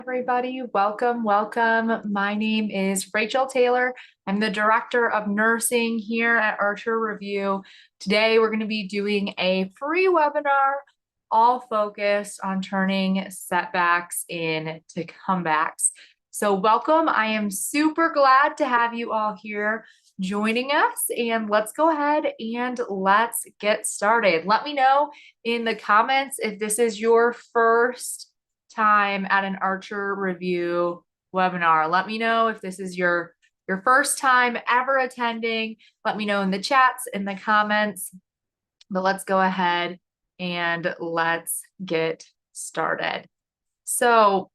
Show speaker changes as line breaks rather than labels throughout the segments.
Everybody, welcome, welcome. My name is Rachel Taylor. I'm the Director of Nursing here at Archer Review. Today, we're going to be doing a free webinar, all focused on turning setbacks into comebacks. So welcome. I am super glad to have you all here joining us, and let's go ahead and let's get started. Let me know in the comments if this is your first time at an Archer Review webinar. Let me know if this is your first time ever attending. Let me know in the chats, in the comments. But let's go ahead and let's get started. So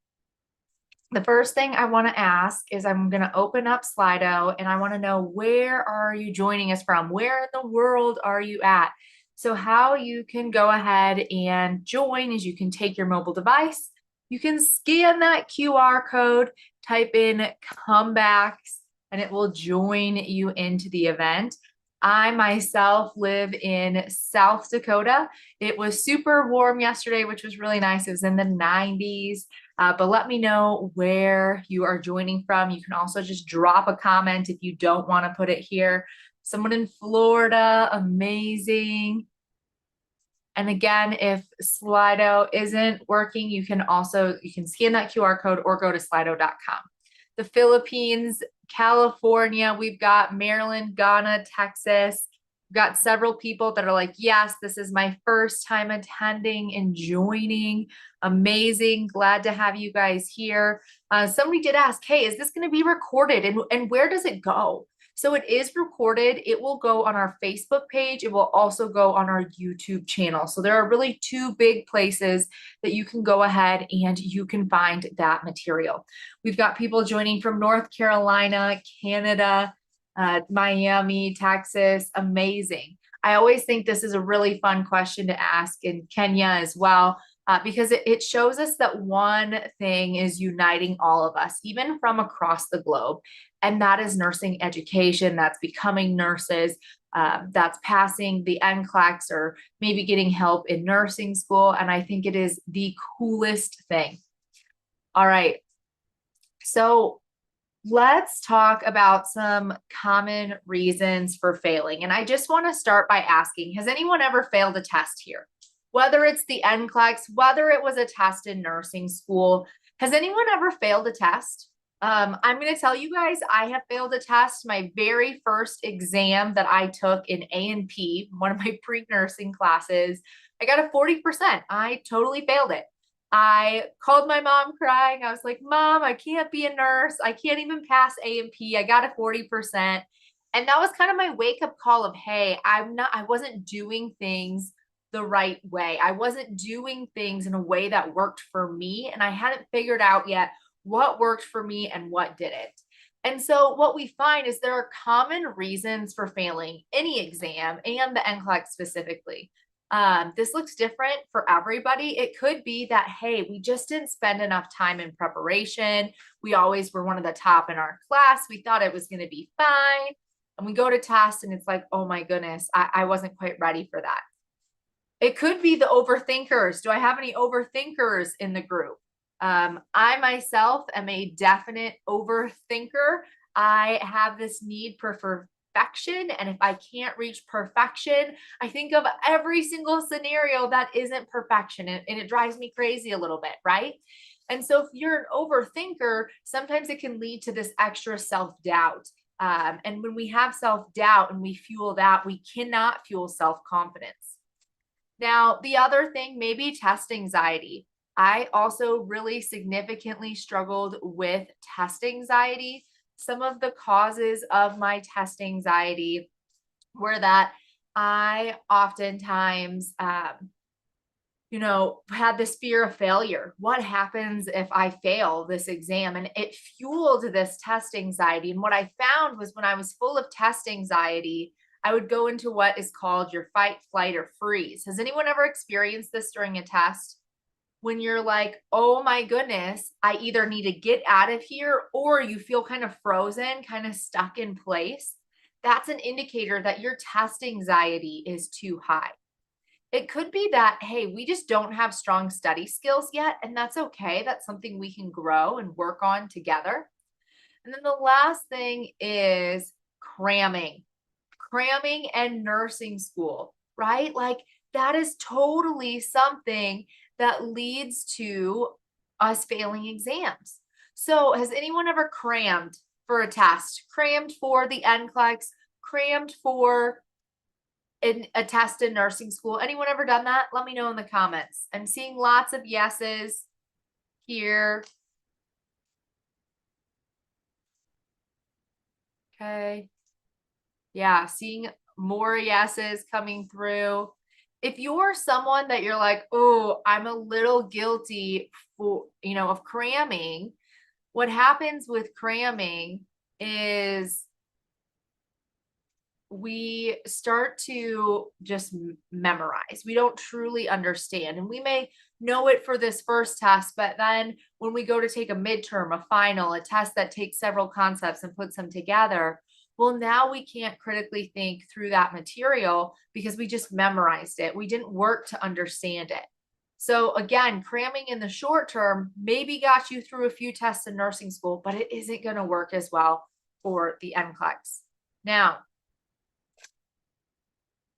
the first thing I want to ask is I'm going to open up Slido and I want to know, where are you joining us from? Where in the world are you at? So how you can go ahead and join is you can take your mobile device, you can scan that QR code, type in comebacks, and it will join you into the event. I myself live in South Dakota. It was super warm yesterday, which was really nice. It was in the 90s. But let me know where you are joining from. You can also just drop a comment if you don't want to put it here. Someone in Florida, amazing. And again, if Slido isn't working, you can scan that QR code or go to slido.com. The Philippines, California, we've got Maryland, Ghana, Texas. We've got several people that are like, yes, this is my first time attending and joining. Amazing. Glad to have you guys here. Somebody did ask, hey, is this going to be recorded and where does it go? So it is recorded. It will go on our Facebook page. It will also go on our YouTube channel. So there are really two big places that you can go ahead and you can find that material. We've got people joining from North Carolina, Canada, Miami, Texas. Amazing. I always think this is a really fun question to ask in Kenya as well, because it shows us that one thing is uniting all of us, even from across the globe. And that is nursing education. That's becoming nurses. That's passing the NCLEX or maybe getting help in nursing school. And I think it is the coolest thing. All right. So let's talk about some common reasons for failing. And I just want to start by asking, has anyone ever failed a test here? Whether it's the NCLEX, whether it was a test in nursing school, has anyone ever failed a test? I'm going to tell you guys, I have failed a test. My very first exam that I took in A&P, one of my pre-nursing classes, I got a 40%. I totally failed it. I called my mom crying. I was like, Mom, I can't be a nurse. I can't even pass A&P. I got a 40%. And that was kind of my wake-up call of, hey, I wasn't doing things the right way. I wasn't doing things in a way that worked for me. And I hadn't figured out yet what worked for me and what didn't. And so what we find is there are common reasons for failing any exam and the NCLEX specifically. This looks different for everybody. It could be that, hey, we just didn't spend enough time in preparation. We always were one of the top in our class. We thought it was going to be fine. And we go to test and it's like, oh my goodness, I wasn't quite ready for that. It could be the overthinkers. Do I have any overthinkers in the group? I myself am a definite overthinker. I have this need for perfection. And if I can't reach perfection, I think of every single scenario that isn't perfection. And it drives me crazy a little bit, right? And so if you're an overthinker, sometimes it can lead to this extra self-doubt. And when we have self-doubt and we fuel that, we cannot fuel self-confidence. Now, the other thing, maybe test anxiety. I also really significantly struggled with test anxiety. Some of the causes of my test anxiety were that I oftentimes, had this fear of failure. What happens if I fail this exam? And it fueled this test anxiety. And what I found was when I was full of test anxiety, I would go into what is called your fight, flight, or freeze. Has anyone ever experienced this during a test? When you're like, oh my goodness, I either need to get out of here, or you feel kind of frozen, kind of stuck in place. That's an indicator that your test anxiety is too high. It could be that, hey, we just don't have strong study skills yet, and that's okay. That's something we can grow and work on together. And then the last thing is cramming, cramming and nursing school, right? Like that is totally something that leads to us failing exams. So has anyone ever crammed for a test, crammed for the NCLEX, crammed for a test in nursing school? Anyone ever done that? Let me know in the comments. I'm seeing lots of yeses here. Okay. Yeah, seeing more yeses coming through. If you're someone that you're like, oh, I'm a little guilty for, of cramming, what happens with cramming is we start to just memorize. We don't truly understand. And we may know it for this first test, but then when we go to take a midterm, a final, a test that takes several concepts and puts them together, well, now we can't critically think through that material because we just memorized it. We didn't work to understand it. So again, cramming in the short term maybe got you through a few tests in nursing school, but it isn't going to work as well for the NCLEX. Now,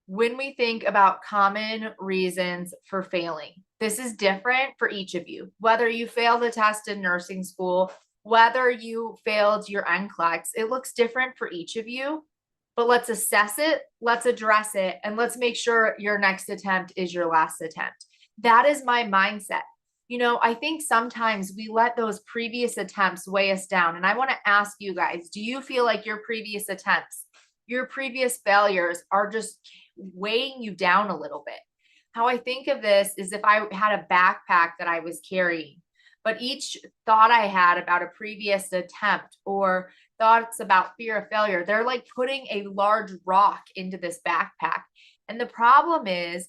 when we think about common reasons for failing, this is different for each of you. Whether you failed the test in nursing school, whether you failed your NCLEX, it looks different for each of you. But let's assess it, let's address it, and let's make sure your next attempt is your last attempt. That is my mindset. I think sometimes we let those previous attempts weigh us down. And I want to ask you guys, do you feel like your previous attempts, your previous failures are just weighing you down a little bit? How I think of this is if I had a backpack that I was carrying, but each thought I had about a previous attempt or thoughts about fear of failure, they're like putting a large rock into this backpack. And the problem is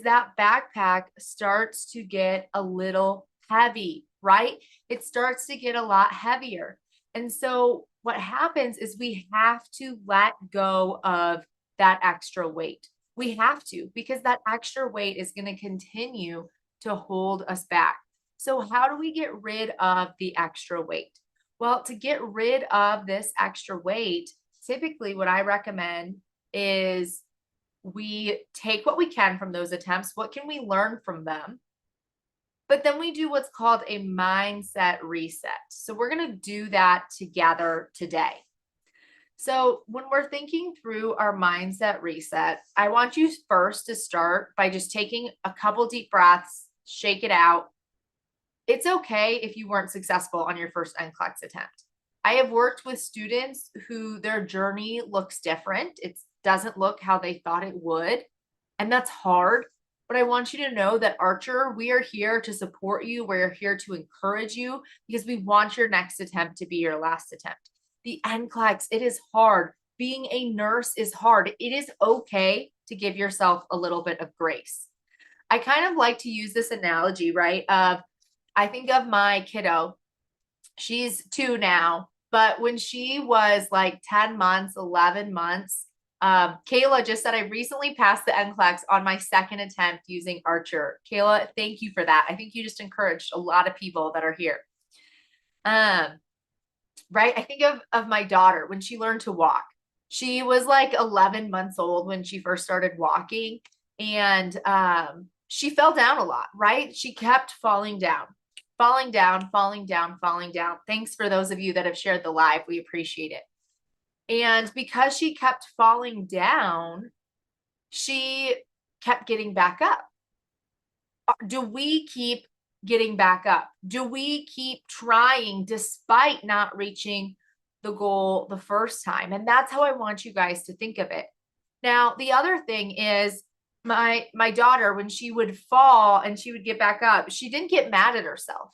that backpack starts to get a little heavy, right? It starts to get a lot heavier. And so what happens is we have to let go of that extra weight. We have to, because that extra weight is going to continue to hold us back. So how do we get rid of the extra weight? Well, to get rid of this extra weight, typically what I recommend is we take what we can from those attempts. What can we learn from them? But then we do what's called a mindset reset. So we're going to do that together today. So when we're thinking through our mindset reset, I want you first to start by just taking a couple deep breaths, shake it out. It's okay if you weren't successful on your first NCLEX attempt. I have worked with students who their journey looks different. It doesn't look how they thought it would. And that's hard. But I want you to know that Archer, we are here to support you. We're here to encourage you because we want your next attempt to be your last attempt. The NCLEX, it is hard. Being a nurse is hard. It is okay to give yourself a little bit of grace. I kind of like to use this analogy, right? I think of my kiddo. She's 2 now, but when she was like 10 months, 11 months, Kayla just said, I recently passed the NCLEX on my second attempt using Archer. Kayla, thank you for that. I think you just encouraged a lot of people that are here. Right? I think of my daughter when she learned to walk. She was like 11 months old when she first started walking, and she fell down a lot, right? She kept falling down, falling down, falling down, falling down. Thanks for those of you that have shared the live. We appreciate it. And because she kept falling down, she kept getting back up. Do we keep getting back up? Do we keep trying despite not reaching the goal the first time? And that's how I want you guys to think of it. Now, the other thing is my daughter, when she would fall and she would get back up, she didn't get mad at herself.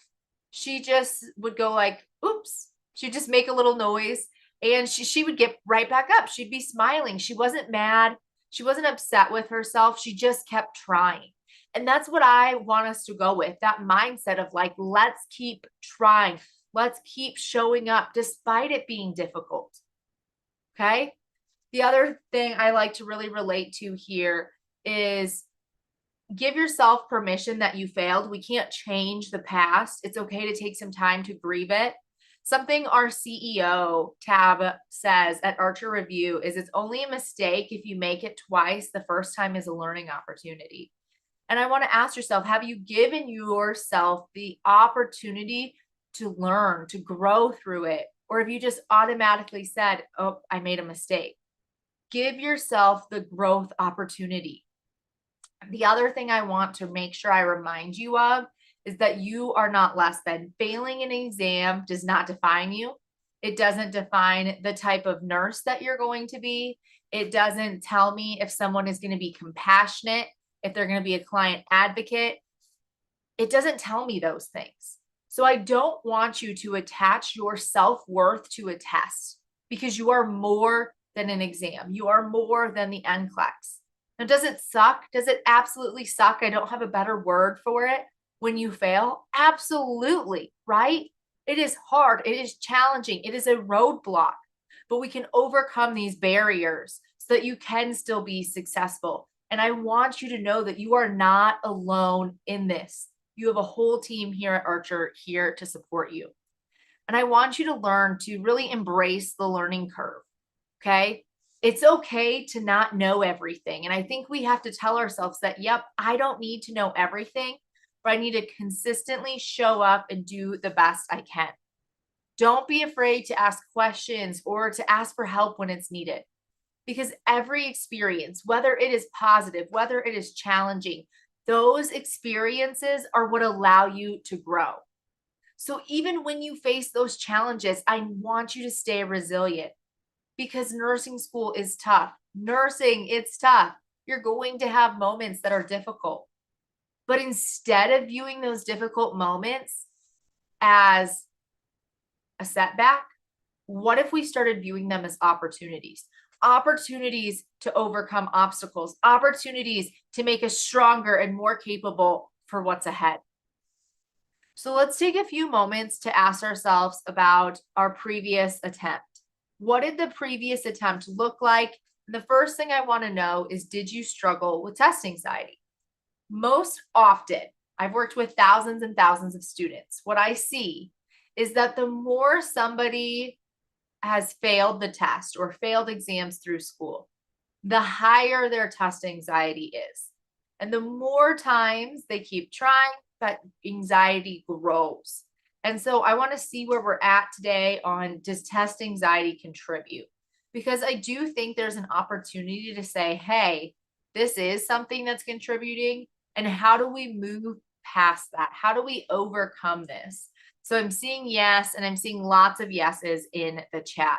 She just would go like, oops. She'd just make a little noise and she would get right back up. She'd be smiling. She wasn't mad. She wasn't upset with herself. She just kept trying. And that's what I want us to go with, that mindset of like, let's keep trying. Let's keep showing up despite it being difficult. Okay. The other thing I like to really relate to here is give yourself permission that you failed. We can't change the past. It's okay to take some time to grieve it. Something our CEO Tab says at Archer Review is it's only a mistake if you make it twice. The first time is a learning opportunity. And I want to ask yourself, have you given yourself the opportunity to learn, to grow through it? Or have you just automatically said, oh, I made a mistake? Give yourself the growth opportunity. The other thing I want to make sure I remind you of is that you are not less than. Failing an exam does not define you. It doesn't define the type of nurse that you're going to be. It doesn't tell me if someone is going to be compassionate, if they're going to be a client advocate. It doesn't tell me those things. So I don't want you to attach your self-worth to a test because you are more than an exam. You are more than the NCLEX. Now, does it suck? Does it absolutely suck? I don't have a better word for it when you fail. Absolutely, right? It is hard. It is challenging. It is a roadblock, but we can overcome these barriers so that you can still be successful. And I want you to know that you are not alone in this. You have a whole team here at Archer here to support you. And I want you to learn to really embrace the learning curve. Okay. It's okay to not know everything. And I think we have to tell ourselves that, yep, I don't need to know everything, but I need to consistently show up and do the best I can. Don't be afraid to ask questions or to ask for help when it's needed. Because every experience, whether it is positive, whether it is challenging, those experiences are what allow you to grow. So even when you face those challenges, I want you to stay resilient because nursing school is tough. Nursing, it's tough. You're going to have moments that are difficult. But instead of viewing those difficult moments as a setback, what if we started viewing them as opportunities? Opportunities to overcome obstacles, opportunities to make us stronger and more capable for what's ahead. So let's take a few moments to ask ourselves about our previous attempt. What did the previous attempt look like? And the first thing I want to know is, did you struggle with test anxiety? Most often, I've worked with thousands and thousands of students. What I see is that the more somebody has failed the test or failed exams through school, the higher their test anxiety is. And the more times they keep trying, that anxiety grows. And so I want to see where we're at today on, does test anxiety contribute? Because I do think there's an opportunity to say, hey, this is something that's contributing. And how do we move past that? How do we overcome this? So I'm seeing yes, and I'm seeing lots of yeses in the chat.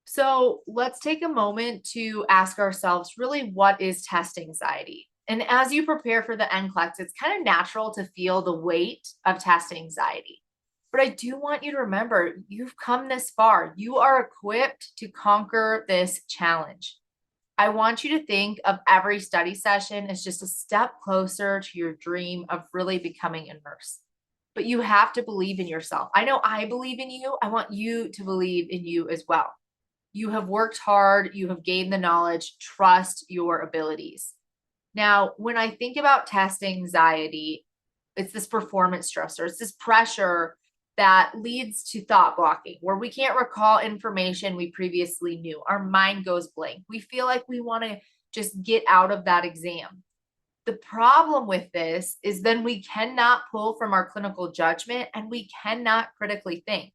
So let's take a moment to ask ourselves, really, what is test anxiety? And as you prepare for the NCLEX, it's kind of natural to feel the weight of test anxiety. But I do want you to remember, you've come this far. You are equipped to conquer this challenge. I want you to think of every study session as just a step closer to your dream of really becoming a nurse. But you have to believe in yourself. I know I believe in you. I want you to believe in you as well. You have worked hard. You have gained the knowledge. Trust your abilities. Now, when I think about test anxiety, it's this performance stressor. It's this pressure that leads to thought blocking, where we can't recall information we previously knew. Our mind goes blank. We feel like we want to just get out of that exam. The problem with this is then we cannot pull from our clinical judgment and we cannot critically think.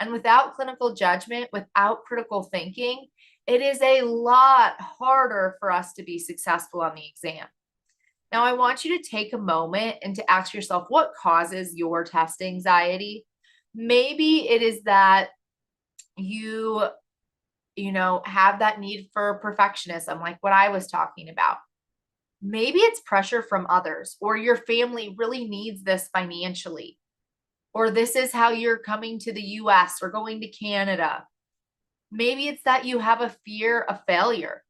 And without clinical judgment, without critical thinking, it is a lot harder for us to be successful on the exam. Now, I want you to take a moment and to ask yourself, what causes your test anxiety? Maybe it is that you have that need for perfectionism, like what I was talking about. Maybe it's pressure from others, or your family really needs this financially, or this is how you're coming to the US or going to Canada. Maybe it's that you have a fear of failure.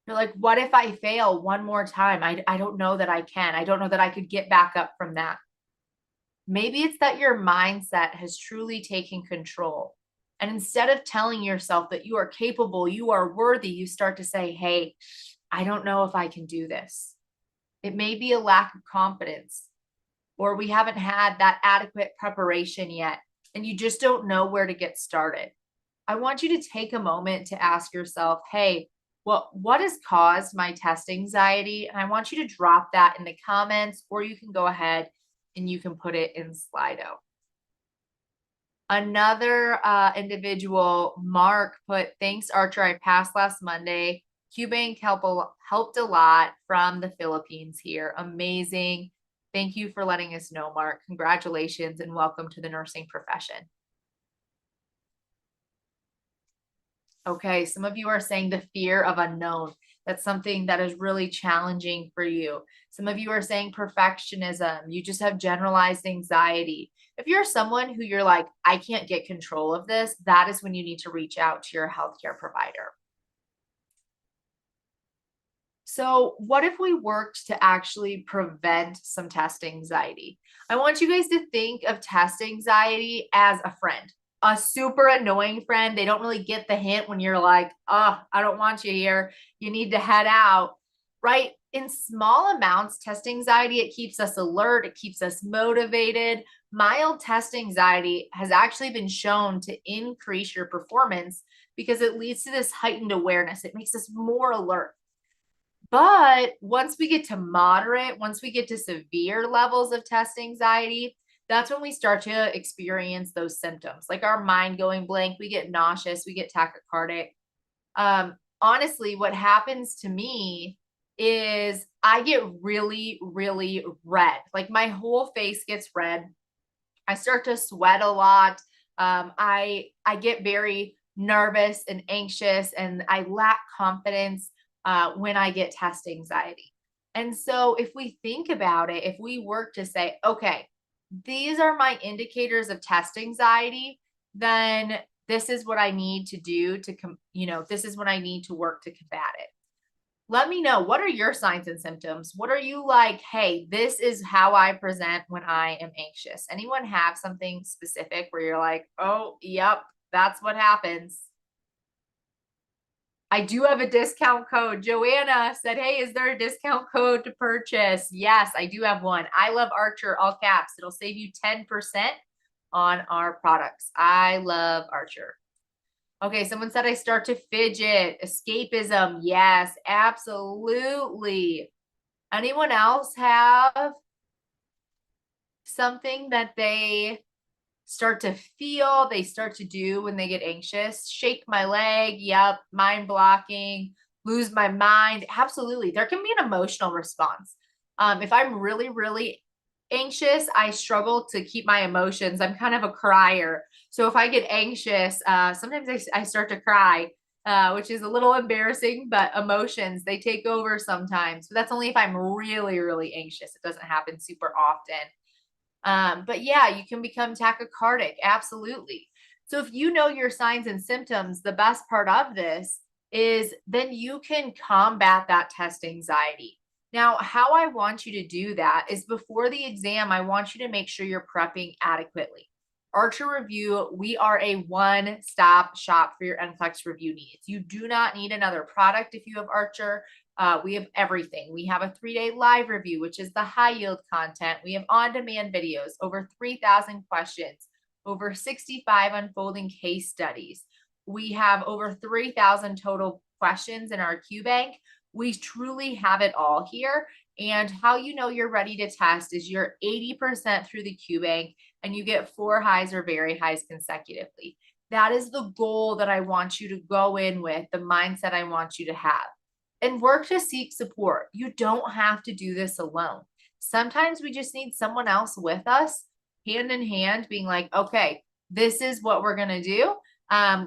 You're like, what if I fail one more time? I don't know that I can. I don't know that I could get back up from that. Maybe it's that your mindset has truly taken control. And instead of telling yourself that you are capable, you are worthy, you start to say, hey, I don't know if I can do this. It may be a lack of confidence, or we haven't had that adequate preparation yet, and you just don't know where to get started. I want you to take a moment to ask yourself, hey, what has caused my test anxiety? And I want you to drop that in the comments, or you can go ahead and you can put it in Slido. Another individual, Mark, put, thanks, Archer. I passed last Monday. QBank helped a lot from the Philippines here. Amazing. Thank you for letting us know, Mark. Congratulations and welcome to the nursing profession. Okay, some of you are saying the fear of unknown. That's something that is really challenging for you. Some of you are saying perfectionism. You just have generalized anxiety. If you're someone who you're like, I can't get control of this, that is when you need to reach out to your healthcare provider. So what if we worked to actually prevent some test anxiety? I want you guys to think of test anxiety as a friend, a super annoying friend. They don't really get the hint when you're like, oh, I don't want you here. You need to head out, right? In small amounts, test anxiety, it keeps us alert. It keeps us motivated. Mild test anxiety has actually been shown to increase your performance because it leads to this heightened awareness. It makes us more alert. But once we get to moderate, once we get to severe levels of test anxiety, that's when we start to experience those symptoms, like our mind going blank, we get nauseous, we get tachycardic. Honestly, what happens to me is I get really, really red. Like my whole face gets red. I start to sweat a lot. I get very nervous and anxious, and I lack confidence when I get test anxiety. And so if we think about it, if we work to say, okay, these are my indicators of test anxiety, then this is what I need to do to, this is what I need to work to combat it. Let me know, what are your signs and symptoms? What are you like, hey, this is how I present when I am anxious? Anyone have something specific where you're like, oh, yep, that's what happens? I do have a discount code. Joanna said, hey, is there a discount code to purchase? Yes, I do have one. I love Archer, all caps. It'll save you 10% on our products. I love Archer. Okay, someone said I start to fidget. Escapism. Yes, absolutely. Anyone else have something that they start to feel, they start to do when they get anxious? Shake my leg. Yep. Mind blocking. Lose my mind. Absolutely. There can be an emotional response. If I'm really, really anxious, I struggle to keep my emotions. I'm kind of a crier. So if I get anxious, sometimes I start to cry, which is a little embarrassing, but emotions, they take over sometimes. But that's only if I'm really, really anxious. It doesn't happen super often. But yeah, you can become tachycardic. Absolutely. So if you know your signs and symptoms, the best part of this is then you can combat that test anxiety. Now, how I want you to do that is before the exam, I want you to make sure you're prepping adequately. Archer Review, we are a one-stop shop for your NCLEX review needs. You do not need another product if you have Archer. We have everything. We have a 3-day live review, which is the high yield content. We have on-demand videos, over 3,000 questions, over 65 unfolding case studies. We have over 3,000 total questions in our QBank. We truly have it all here. And how you know you're ready to test is you're 80% through the QBank and you get 4 highs or very highs consecutively. That is the goal that I want you to go in with, the mindset I want you to have. And work to seek support. You don't have to do this alone. Sometimes we just need someone else with us, hand in hand, being like, okay, this is what we're going to do.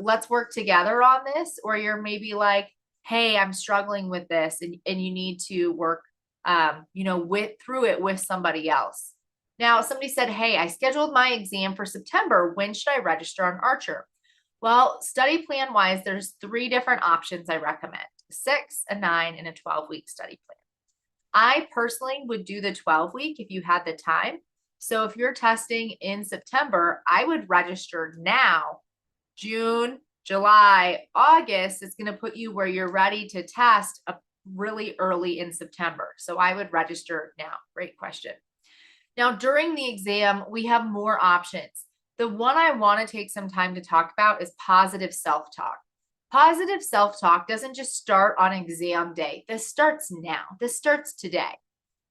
Let's work together on this. Or you're maybe like, hey, I'm struggling with this, and you need to work, through it with somebody else. Now, somebody said, hey, I scheduled my exam for September. When should I register on Archer? Well, study plan wise, there's 3 different options I recommend: 6, a 9, and a 12-week study plan. I personally would do the 12-week if you had the time. So if you're testing in September, I would register now. June, July, August is going to put you where you're ready to test really early in September. So I would register now. Great question. Now, during the exam, we have more options. The one I want to take some time to talk about is positive self-talk. Positive self-talk doesn't just start on exam day. This starts now. This starts today.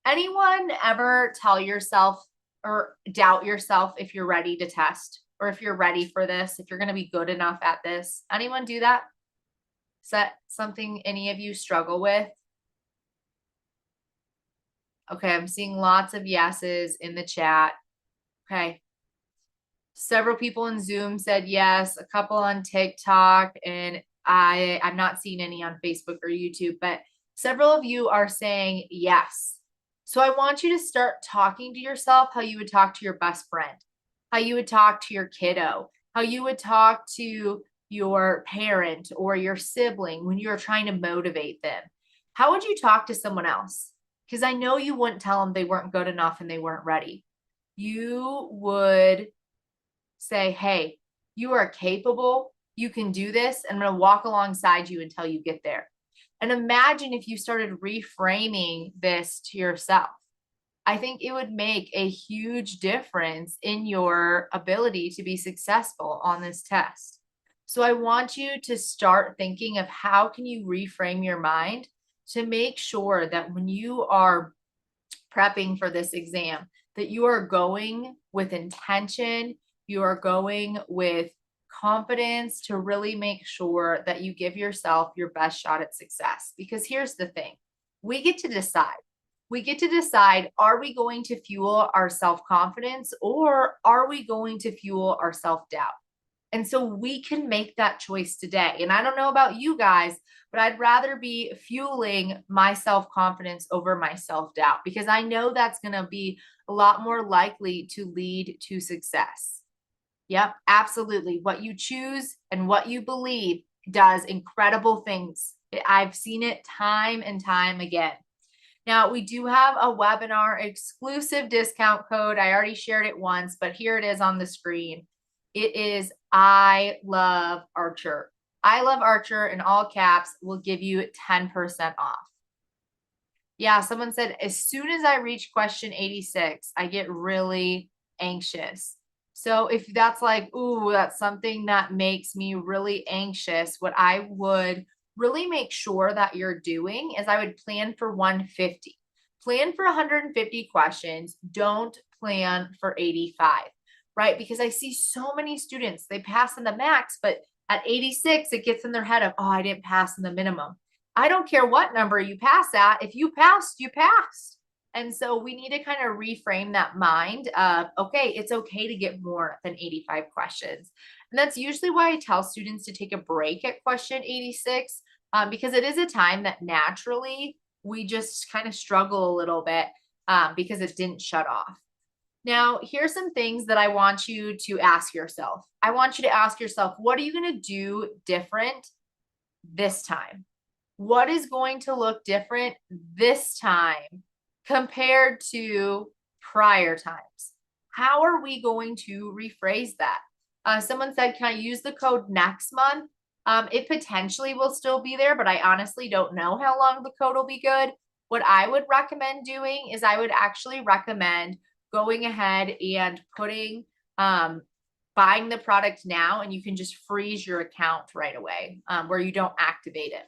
Anyone ever tell yourself or doubt yourself if you're ready to test or if you're ready for this, if you're going to be good enough at this? Anyone do that? Is that something any of you struggle with? Okay, I'm seeing lots of yeses in the chat. Okay. Several people in Zoom said yes, a couple on TikTok, and I'm not seeing any on Facebook or YouTube, but several of you are saying yes. So I want you to start talking to yourself how you would talk to your best friend, how you would talk to your kiddo, how you would talk to your parent or your sibling when you're trying to motivate them. How would you talk to someone else? Because I know you wouldn't tell them they weren't good enough and they weren't ready. You would say, hey, you are capable. You can do this. And I'm going to walk alongside you until you get there. And imagine if you started reframing this to yourself. I think it would make a huge difference in your ability to be successful on this test. So I want you to start thinking of how can you reframe your mind to make sure that when you are prepping for this exam, that you are going with intention, you are going with confidence to really make sure that you give yourself your best shot at success. Because here's the thing, we get to decide. We get to decide, are we going to fuel our self-confidence or are we going to fuel our self-doubt? And so we can make that choice today. And I don't know about you guys, but I'd rather be fueling my self-confidence over my self-doubt because I know that's going to be a lot more likely to lead to success. Yep, absolutely. What you choose and what you believe does incredible things. I've seen it time and time again. Now, we do have a webinar exclusive discount code. I already shared it once, but here it is on the screen. It is I Love Archer. I Love Archer in all caps will give you 10% off. Yeah, someone said, as soon as I reach question 86, I get really anxious. So if that's like, ooh, that's something that makes me really anxious, what I would really make sure that you're doing is I would plan for 150. Plan for 150 questions. Don't plan for 85, right? Because I see so many students, they pass in the max, but at 86, it gets in their head of, oh, I didn't pass in the minimum. I don't care what number you pass at. If you passed, you passed. And so we need to kind of reframe that mind of, okay, it's okay to get more than 85 questions. And that's usually why I tell students to take a break at question 86, because it is a time that naturally we just kind of struggle a little bit because it didn't shut off. Now, here's some things that I want you to ask yourself. I want you to ask yourself, what are you going to do different this time? What is going to look different this time compared to prior times? How are we going to rephrase that? Someone said, can I use the code next month? It potentially will still be there, but I honestly don't know how long the code will be good. What I would recommend doing is I would actually recommend going ahead and putting, buying the product now, and you can just freeze your account right away where you don't activate it.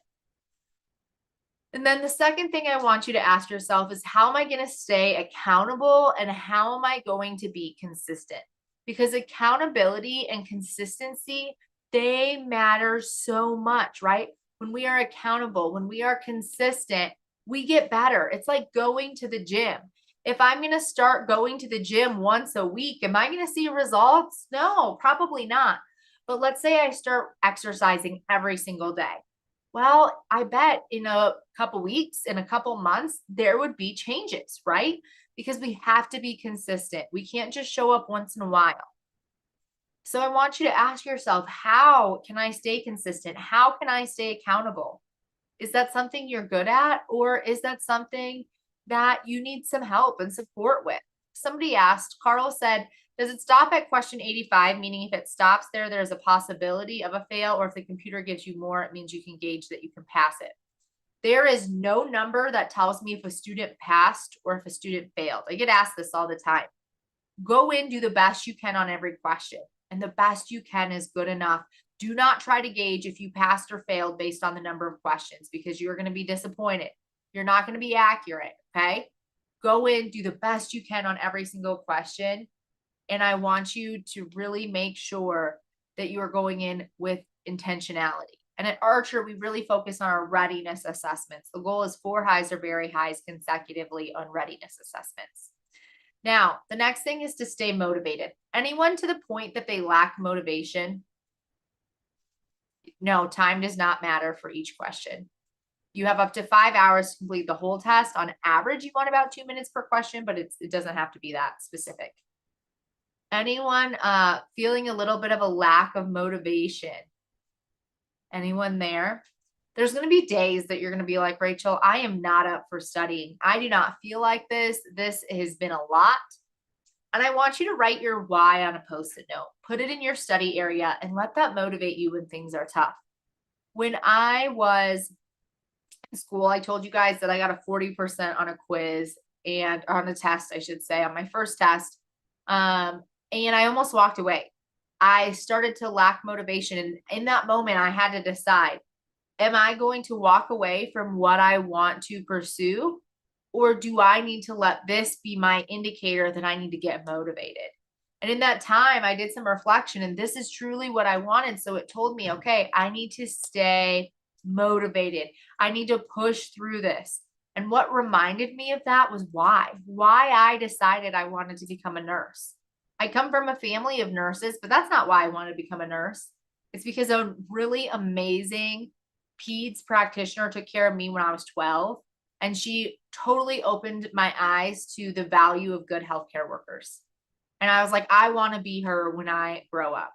And then the second thing I want you to ask yourself is, how am I going to stay accountable and how am I going to be consistent? Because accountability and consistency, they matter so much, right? When we are accountable, when we are consistent, we get better. It's like going to the gym. If I'm going to start going to the gym once a week, am I going to see results? No, probably not. But let's say I start exercising every single day. Well, I bet in a couple weeks, in a couple months, there would be changes, right? Because we have to be consistent. We can't just show up once in a while. So I want you to ask yourself, how can I stay consistent? How can I stay accountable? Is that something you're good at, or is that something that you need some help and support with? Somebody asked, Carl said, does it stop at question 85? Meaning if it stops there, there's a possibility of a fail, or if the computer gives you more, it means you can gauge that you can pass it. There is no number that tells me if a student passed or if a student failed. I get asked this all the time. Go in, do the best you can on every question. And the best you can is good enough. Do not try to gauge if you passed or failed based on the number of questions, because you're going to be disappointed. You're not going to be accurate. Okay. Go in, do the best you can on every single question. And I want you to really make sure that you are going in with intentionality. And at Archer, we really focus on our readiness assessments. The goal is 4 highs or very highs consecutively on readiness assessments. Now, the next thing is to stay motivated. Anyone to the point that they lack motivation? No, time does not matter for each question. You have up to 5 hours to complete the whole test. On average, you want about 2 minutes per question, but it doesn't have to be that specific. Anyone feeling a little bit of a lack of motivation? Anyone there? There's going to be days that you're going to be like, Rachel, I am not up for studying. I do not feel like this. This has been a lot. And I want you to write your why on a Post-it note. Put it in your study area and let that motivate you when things are tough. When I was in school, I told you guys that I got a 40% on a quiz and on a test, I should say, on my first test. And I almost walked away. I started to lack motivation. And in that moment, I had to decide, am I going to walk away from what I want to pursue? Or do I need to let this be my indicator that I need to get motivated? And in that time, I did some reflection, and this is truly what I wanted. So it told me, okay, I need to stay motivated. I need to push through this. And what reminded me of that was why I decided I wanted to become a nurse. I come from a family of nurses, but that's not why I wanted to become a nurse. It's because a really amazing peds practitioner took care of me when I was 12. And she totally opened my eyes to the value of good healthcare workers. And I was like, I want to be her when I grow up.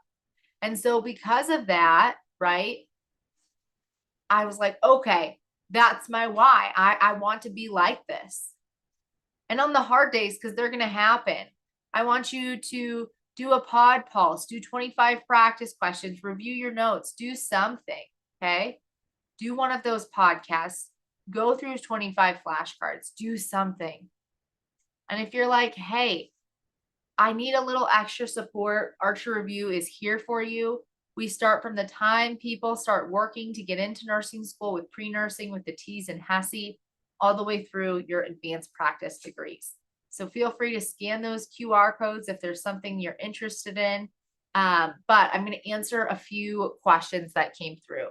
And so because of that, right, I was like, okay, that's my why. I want to be like this. And on the hard days, because they're going to happen, I want you to do a pod pulse, do 25 practice questions, review your notes, do something, okay? Do one of those podcasts, go through 25 flashcards, do something. And if you're like, hey, I need a little extra support, Archer Review is here for you. We start from the time people start working to get into nursing school with pre-nursing with the T's and HESI, all the way through your advanced practice degrees. So feel free to scan those QR codes if there's something you're interested in. But I'm going to answer a few questions that came through.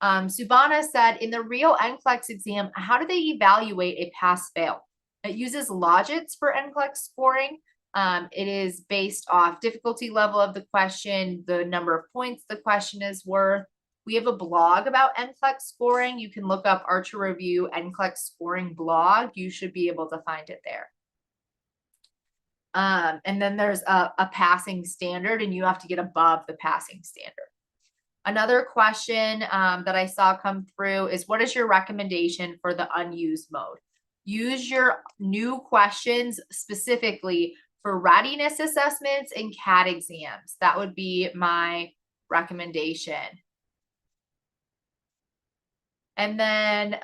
Subhana said, in the real NCLEX exam, how do they evaluate a pass-fail? It uses Logits for NCLEX scoring. It is based off difficulty level of the question, the number of points the question is worth. We have a blog about NCLEX scoring. You can look up Archer Review NCLEX scoring blog. You should be able to find it there. And then there's a passing standard, and you have to get above the passing standard. Another question that I saw come through is, what is your recommendation for the unused mode? Use your new questions specifically for readiness assessments and CAT exams. That would be my recommendation. And then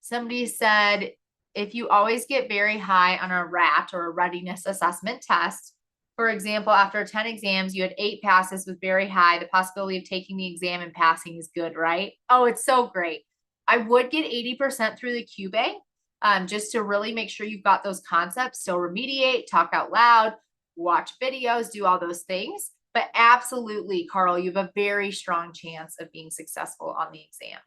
somebody said, if you always get very high on a RAT or a readiness assessment test, for example, after 10 exams, you had 8 passes with very high, the possibility of taking the exam and passing is good, right? Oh, it's so great. I would get 80% through the Q-Bank just to really make sure you've got those concepts. So remediate, talk out loud, watch videos, do all those things. But absolutely, Carl, you have a very strong chance of being successful on the exam.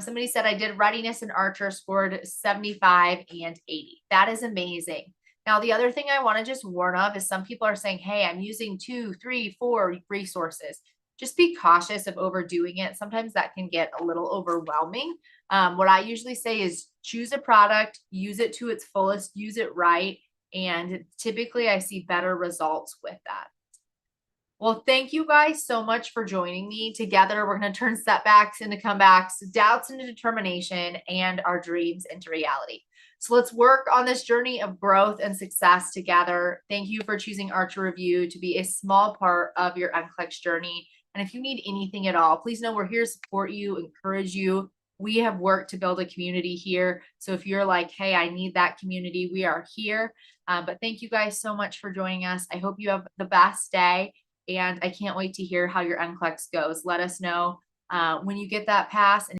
Somebody said, I did readiness and Archer, scored 75 and 80. That is amazing. Now, the other thing I want to just warn of is some people are saying, hey, I'm using 2, 3, 4 resources. Just be cautious of overdoing it. Sometimes that can get a little overwhelming. What I usually say is choose a product, use it to its fullest, use it right. And typically I see better results with that. Well, thank you guys so much for joining me. Together, we're going to turn setbacks into comebacks, doubts into determination, and our dreams into reality. So let's work on this journey of growth and success together. Thank you for choosing Archer Review to be a small part of your NCLEX journey. And if you need anything at all, please know we're here to support you, encourage you, we have worked to build a community here. So if you're like, hey, I need that community, we are here. But thank you guys so much for joining us. I hope you have the best day, and I can't wait to hear how your NCLEX goes. Let us know when you get that pass. And